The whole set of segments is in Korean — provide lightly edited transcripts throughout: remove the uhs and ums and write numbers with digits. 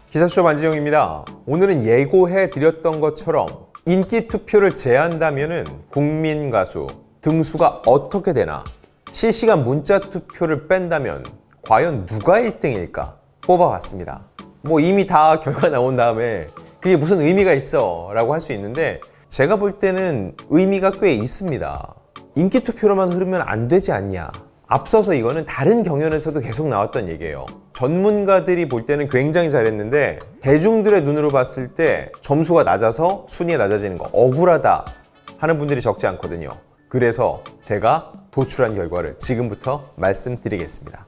기사쇼 안지영입니다. 오늘은 예고해 드렸던 것처럼 인기 투표를 제한다면은 국민 가수 등수가 어떻게 되나, 실시간 문자 투표를 뺀다면 과연 누가 1등일까 뽑아봤습니다. 뭐 이미 다 결과 나온 다음에 그게 무슨 의미가 있어 라고 할 수 있는데, 제가 볼 때는 의미가 꽤 있습니다. 인기 투표로만 흐르면 안 되지 않냐. 앞서서 이거는 다른 경연에서도 계속 나왔던 얘기예요. 전문가들이 볼 때는 굉장히 잘했는데 대중들의 눈으로 봤을 때 점수가 낮아서 순위가 낮아지는 거 억울하다 하는 분들이 적지 않거든요. 그래서 제가 도출한 결과를 지금부터 말씀드리겠습니다.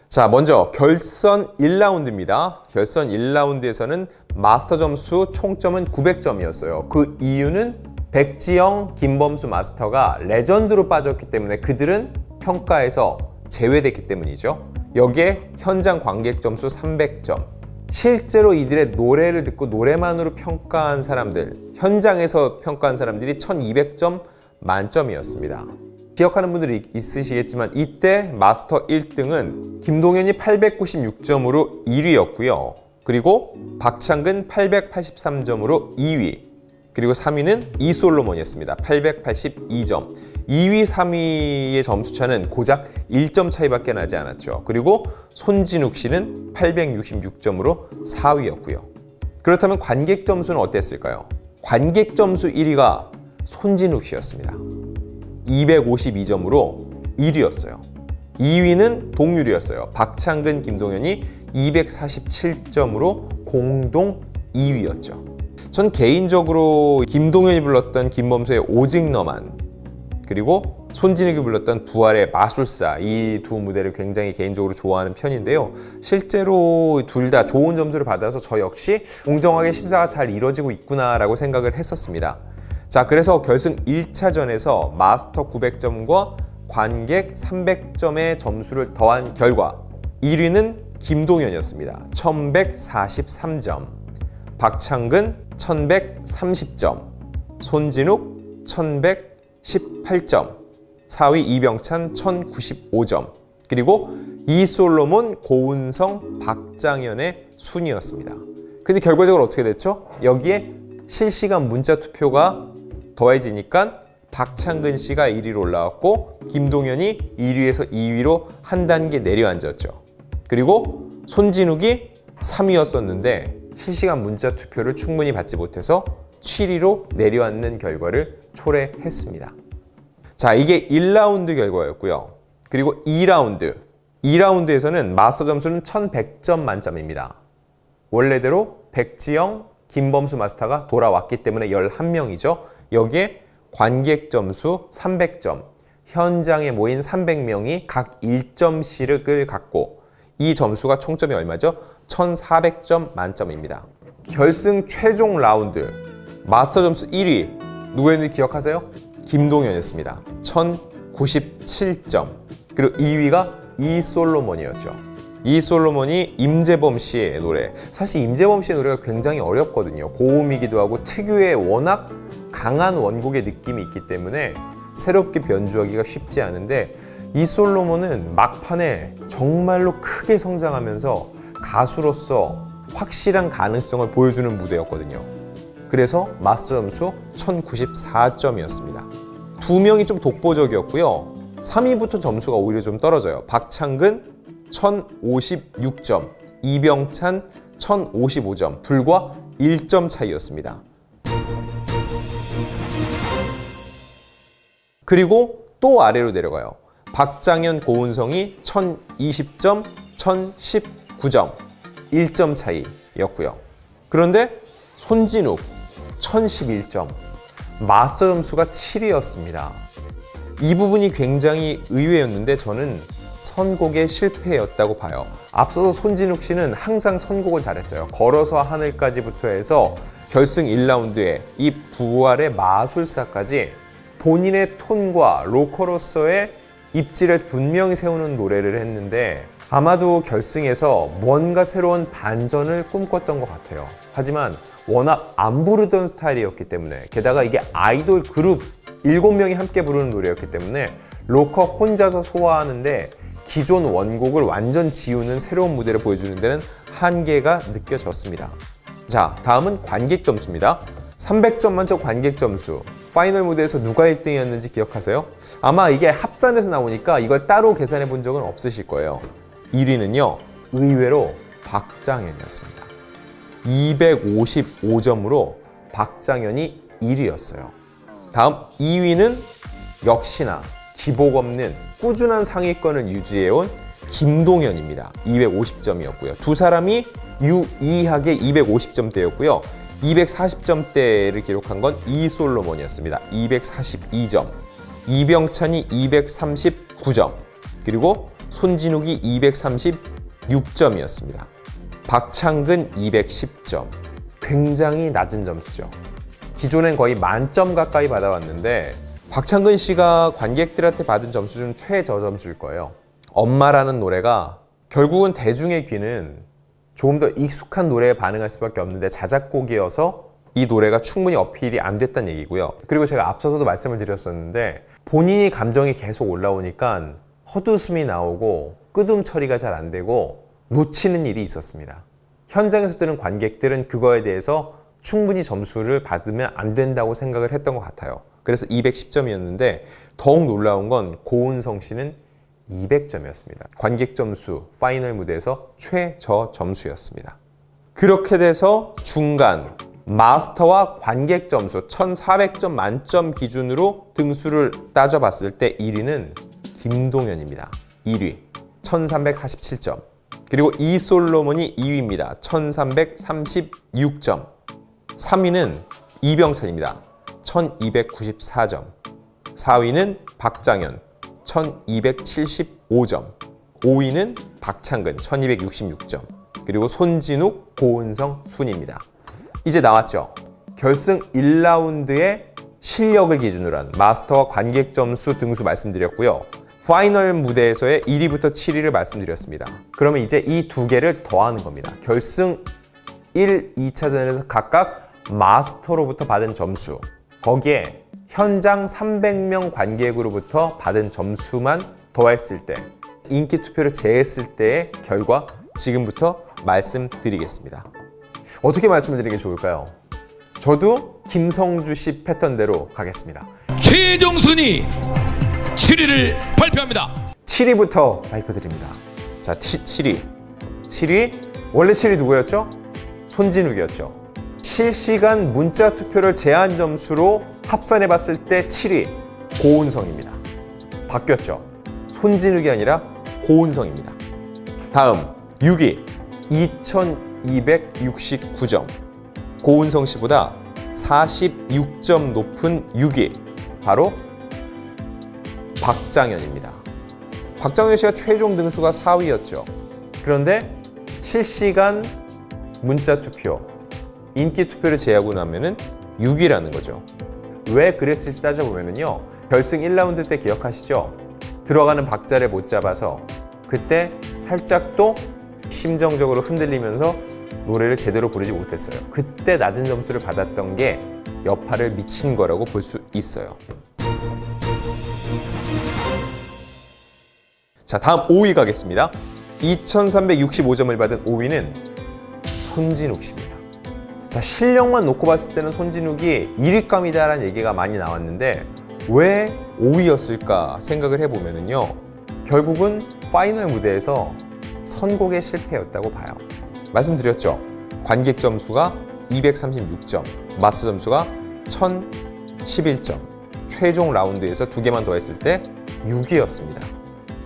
자, 먼저 결선 1라운드입니다. 결선 1라운드에서는 마스터 점수 총점은 900점이었어요. 그 이유는 백지영, 김범수 마스터가 레전드로 빠졌기 때문에 그들은 평가에서 제외됐기 때문이죠. 여기에 현장 관객 점수 300점. 실제로 이들의 노래를 듣고 노래만으로 평가한 사람들, 현장에서 평가한 사람들이 1200점 만점이었습니다. 기억하는 분들이 있으시겠지만 이때 마스터 1등은 김동현이 896점으로 1위였고요. 그리고 박창근 883점으로 2위. 그리고 3위는 이솔로몬이었습니다. 882점. 2위, 3위의 점수차는 고작 1점 차이밖에 나지 않았죠. 그리고 손진욱 씨는 866점으로 4위였고요. 그렇다면 관객 점수는 어땠을까요? 관객 점수 1위가 손진욱 씨였습니다. 252점으로 1위였어요. 2위는 동률이었어요. 박창근, 김동현이 247점으로 공동 2위였죠. 전 개인적으로 김동현이 불렀던 김범수의 오직 너만, 그리고 손진욱이 불렀던 부활의 마술사, 이 두 무대를 굉장히 개인적으로 좋아하는 편인데요. 실제로 둘 다 좋은 점수를 받아서 저 역시 공정하게 심사가 잘 이루어지고 있구나 라고 생각을 했었습니다. 자, 그래서 결승 1차전에서 마스터 900점과 관객 300점의 점수를 더한 결과 1위는 김동현이었습니다. 1143점, 박창근 1130점, 손진욱 1118점, 4위 이병찬 1095점, 그리고 이솔로몬, 고은성, 박장현의 순이었습니다. 근데 결과적으로 어떻게 됐죠? 여기에 실시간 문자 투표가 더해지니까 박창근 씨가 1위로 올라왔고 김동현이 1위에서 2위로 한 단계 내려앉았죠. 그리고 손진욱이 3위였었는데 실시간 문자 투표를 충분히 받지 못해서 7위로 내려앉는 결과를 초래했습니다. 자, 이게 1라운드 결과였고요. 그리고 2라운드에서는 마스터 점수는 1100점 만점입니다. 원래대로 백지영, 김범수 마스터가 돌아왔기 때문에 11명이죠. 여기에 관객 점수 300점, 현장에 모인 300명이 각 1점씩을 갖고 이 점수가 총점이 얼마죠? 1400점 만점입니다. 결승 최종 라운드 마스터 점수 1위 누구였는지 기억하세요? 김동현이었습니다. 1097점. 그리고 2위가 이솔로몬이었죠. 이솔로몬이 임재범 씨의 노래, 사실 임재범 씨의 노래가 굉장히 어렵거든요. 고음이기도 하고 특유의 워낙 강한 원곡의 느낌이 있기 때문에 새롭게 변주하기가 쉽지 않은데, 이솔로몬은 막판에 정말로 크게 성장하면서 가수로서 확실한 가능성을 보여주는 무대였거든요. 그래서 마스터 점수 1094점이었습니다. 두 명이 좀 독보적이었고요. 3위부터 점수가 오히려 좀 떨어져요. 박창근 1056점, 이병찬 1055점, 불과 1점 차이였습니다. 그리고 또 아래로 내려가요. 박장현, 고은성이 1020점, 1019점, 1점 차이였고요. 그런데 손진욱 1011점, 마스터 점수가 7위였습니다. 이 부분이 굉장히 의외였는데 저는 선곡의 실패였다고 봐요. 앞서서 손진욱 씨는 항상 선곡을 잘했어요. 걸어서 하늘까지부터 해서 결승 1라운드에 이 부활의 마술사까지 본인의 톤과 로커로서의 입지를 분명히 세우는 노래를 했는데, 아마도 결승에서 뭔가 새로운 반전을 꿈꿨던 것 같아요. 하지만 워낙 안 부르던 스타일이었기 때문에, 게다가 이게 아이돌 그룹 7명이 함께 부르는 노래였기 때문에 로커 혼자서 소화하는데 기존 원곡을 완전 지우는 새로운 무대를 보여주는 데는 한계가 느껴졌습니다. 자, 다음은 관객 점수입니다. 300점 만점 관객 점수. 파이널 무대에서 누가 1등이었는지 기억하세요? 아마 이게 합산해서 나오니까 이걸 따로 계산해 본 적은 없으실 거예요. 1위는요, 의외로 박장현이었습니다. 255점으로 박장현이 1위였어요. 다음 2위는 역시나 기복 없는 꾸준한 상위권을 유지해온 김동현입니다. 250점이었고요. 두 사람이 유의하게 250점대였고요. 240점대를 기록한 건 이솔로몬이었습니다. 242점. 이병찬이 239점. 그리고 손진욱이 236점이었습니다. 박창근 210점. 굉장히 낮은 점수죠. 기존엔 거의 만점 가까이 받아왔는데 박창근 씨가 관객들한테 받은 점수 중 최저점수일 거예요. 엄마라는 노래가 결국은 대중의 귀는 조금 더 익숙한 노래에 반응할 수밖에 없는데 자작곡이어서 이 노래가 충분히 어필이 안 됐다는 얘기고요. 그리고 제가 앞서서도 말씀을 드렸었는데 본인이 감정이 계속 올라오니까 헛웃음이 나오고 끄듬 처리가 잘 안 되고 놓치는 일이 있었습니다. 현장에서 뜨는 관객들은 그거에 대해서 충분히 점수를 받으면 안 된다고 생각을 했던 것 같아요. 그래서 210점이었는데 더욱 놀라운 건 고은성 씨는 200점이었습니다. 관객 점수 파이널 무대에서 최저 점수였습니다. 그렇게 돼서 중간 마스터와 관객 점수 1400점 만점 기준으로 등수를 따져봤을 때 1위는 김동현입니다. 1위 1347점. 그리고 이솔로몬이 2위입니다. 1336점. 3위는 이병찬입니다. 1294점. 4위는 박장현 1275점. 5위는 박창근 1266점. 그리고 손진욱, 고은성 순입니다. 이제 나왔죠. 결승 1라운드의 실력을 기준으로 한 마스터와 관객 점수 등수 말씀드렸고요. 파이널 무대에서의 1위부터 7위를 말씀드렸습니다. 그러면 이제 이 두 개를 더하는 겁니다. 결승 1, 2차전에서 각각 마스터로부터 받은 점수, 거기에 현장 300명 관객으로부터 받은 점수만 더했을 때, 인기 투표를 제했을 때의 결과 지금부터 말씀드리겠습니다. 어떻게 말씀드리는 게 좋을까요? 저도 김성주 씨 패턴대로 가겠습니다. 최종 순위 7위를 발표합니다. 7위부터 발표드립니다. 자, 7위. 원래 7위 누구였죠? 손진욱이었죠. 실시간 문자 투표를 제한 점수로 합산해 봤을 때 7위 고은성입니다. 바뀌었죠. 손진욱이 아니라 고은성입니다. 다음 6위 2269점. 고은성 씨보다 46점 높은 6위 바로 박장현입니다. 박장현 씨가 최종 등수가 4위였죠. 그런데 실시간 문자 투표, 인기 투표를 제하고 나면은 6위라는 거죠. 왜 그랬을지 따져보면요. 결승 1라운드 때 기억하시죠? 들어가는 박자를 못 잡아서 그때 살짝 또 심정적으로 흔들리면서 노래를 제대로 부르지 못했어요. 그때 낮은 점수를 받았던 게 여파를 미친 거라고 볼 수 있어요. 자, 다음 5위 가겠습니다. 2365점을 받은 5위는 손진욱 씨입니다. 자, 실력만 놓고 봤을 때는 손진욱이 1위감이다라는 얘기가 많이 나왔는데 왜 5위였을까 생각을 해보면요. 결국은 파이널 무대에서 선곡에 실패였다고 봐요. 말씀드렸죠. 관객 점수가 236점, 마스터 점수가 1011점. 최종 라운드에서 두 개만 더했을 때 6위였습니다.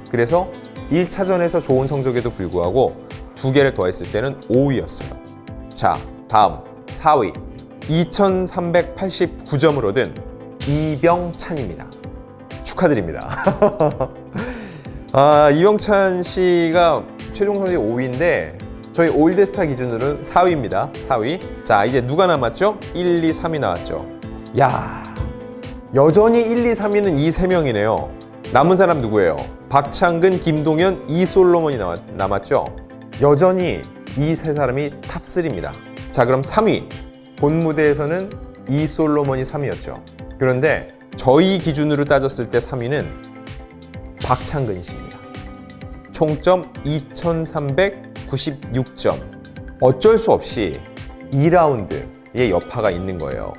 그래서 1차전에서 좋은 성적에도 불구하고 두 개를 더했을 때는 5위였어요. 자, 다음 4위 2389점을 얻은 이병찬입니다. 축하드립니다. 이병찬 씨가 최종 성적이 5위인데 저희 올드스타 기준으로는 4위입니다. 4위. 자, 이제 누가 남았죠? 1, 2, 3위 나왔죠. 야, 여전히 1, 2, 3위는 이 세 명이네요. 남은 사람 누구예요? 박창근, 김동현, 이솔로몬이 남았죠? 여전히 이 세 사람이 탑3입니다. 자, 그럼 3위. 본 무대에서는 이솔로몬이 3위였죠. 그런데 저희 기준으로 따졌을 때 3위는 박창근 씨입니다. 총점 2396점. 어쩔 수 없이 2라운드의 여파가 있는 거예요.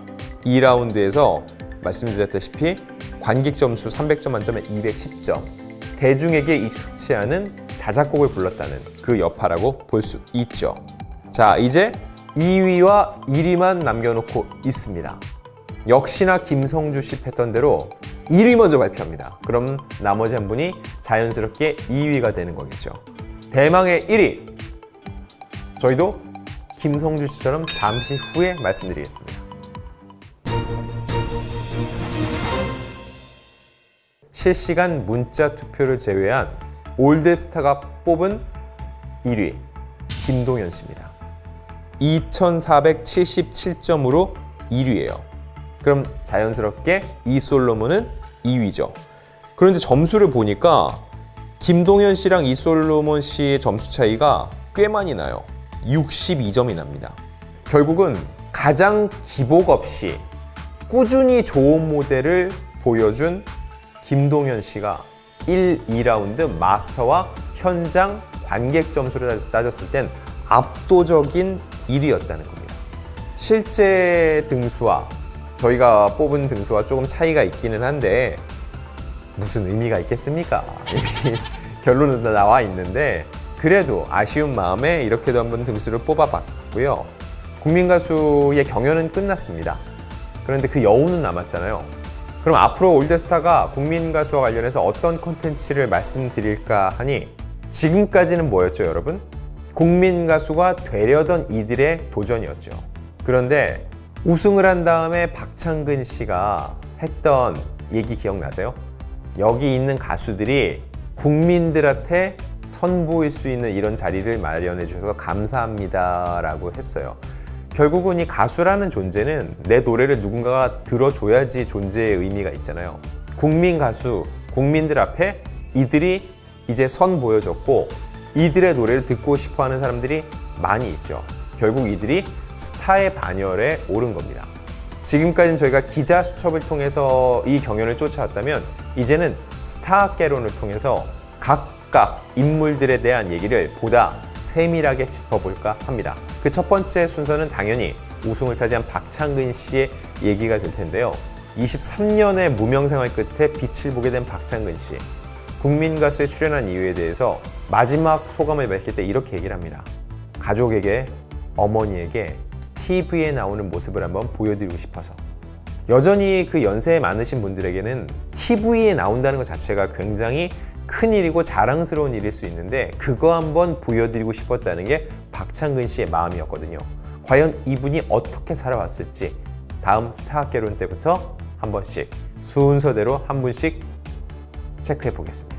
2라운드에서 말씀드렸다시피 관객 점수 300점 만점에 210점. 대중에게 익숙치 않은 자작곡을 불렀다는 그 여파라고 볼 수 있죠. 자, 이제 2위와 1위만 남겨놓고 있습니다. 역시나 김성주 씨 패턴대로 1위 먼저 발표합니다. 그럼 나머지 한 분이 자연스럽게 2위가 되는 거겠죠. 대망의 1위! 저희도 김성주 씨처럼 잠시 후에 말씀드리겠습니다. 실시간 문자 투표를 제외한 올드스타가 뽑은 1위 김동현 씨입니다. 2477점으로 1위예요. 그럼 자연스럽게 이솔로몬은 2위죠. 그런데 점수를 보니까 김동현 씨랑 이솔로몬 씨의 점수 차이가 꽤 많이 나요. 62점이 납니다. 결국은 가장 기복 없이 꾸준히 좋은 모델을 보여준 김동현 씨가 1, 2라운드 마스터와 현장 관객 점수를 따졌을 땐 압도적인 1위였다는 겁니다. 실제 등수와 저희가 뽑은 등수와 조금 차이가 있기는 한데 무슨 의미가 있겠습니까? 결론은 다 나와 있는데 그래도 아쉬운 마음에 이렇게도 한번 등수를 뽑아봤고요. 국민가수의 경연은 끝났습니다. 그런데 그 여운은 남았잖아요. 그럼 앞으로 올드스타가 국민가수와 관련해서 어떤 콘텐츠를 말씀드릴까 하니 지금까지는 뭐였죠, 여러분? 국민가수가 되려던 이들의 도전이었죠. 그런데 우승을 한 다음에 박창근 씨가 했던 얘기 기억나세요? 여기 있는 가수들이 국민들한테 선보일 수 있는 이런 자리를 마련해 주셔서 감사합니다 라고 했어요. 결국은 이 가수라는 존재는 내 노래를 누군가가 들어줘야지 존재의 의미가 있잖아요. 국민 가수, 국민들 앞에 이들이 이제 선 보여줬고 이들의 노래를 듣고 싶어하는 사람들이 많이 있죠. 결국 이들이 스타의 반열에 오른 겁니다. 지금까지는 저희가 기자 수첩을 통해서 이 경연을 쫓아왔다면 이제는 스타개론을 통해서 각각 인물들에 대한 얘기를 보다 세밀하게 짚어볼까 합니다. 그 첫 번째 순서는 당연히 우승을 차지한 박창근 씨의 얘기가 될 텐데요. 23년의 무명생활 끝에 빛을 보게 된 박창근 씨. 국민가수에 출연한 이유에 대해서 마지막 소감을 밝힐 때 이렇게 얘기를 합니다. 가족에게, 어머니에게 TV에 나오는 모습을 한번 보여드리고 싶어서. 여전히 그 연세 많으신 분들에게는 TV에 나온다는 것 자체가 굉장히 큰일이고 자랑스러운 일일 수 있는데 그거 한번 보여드리고 싶었다는 게 박창근 씨의 마음이었거든요. 과연 이분이 어떻게 살아왔을지 다음 스타학개론 때부터 한 번씩 순서대로 한 분씩 체크해 보겠습니다.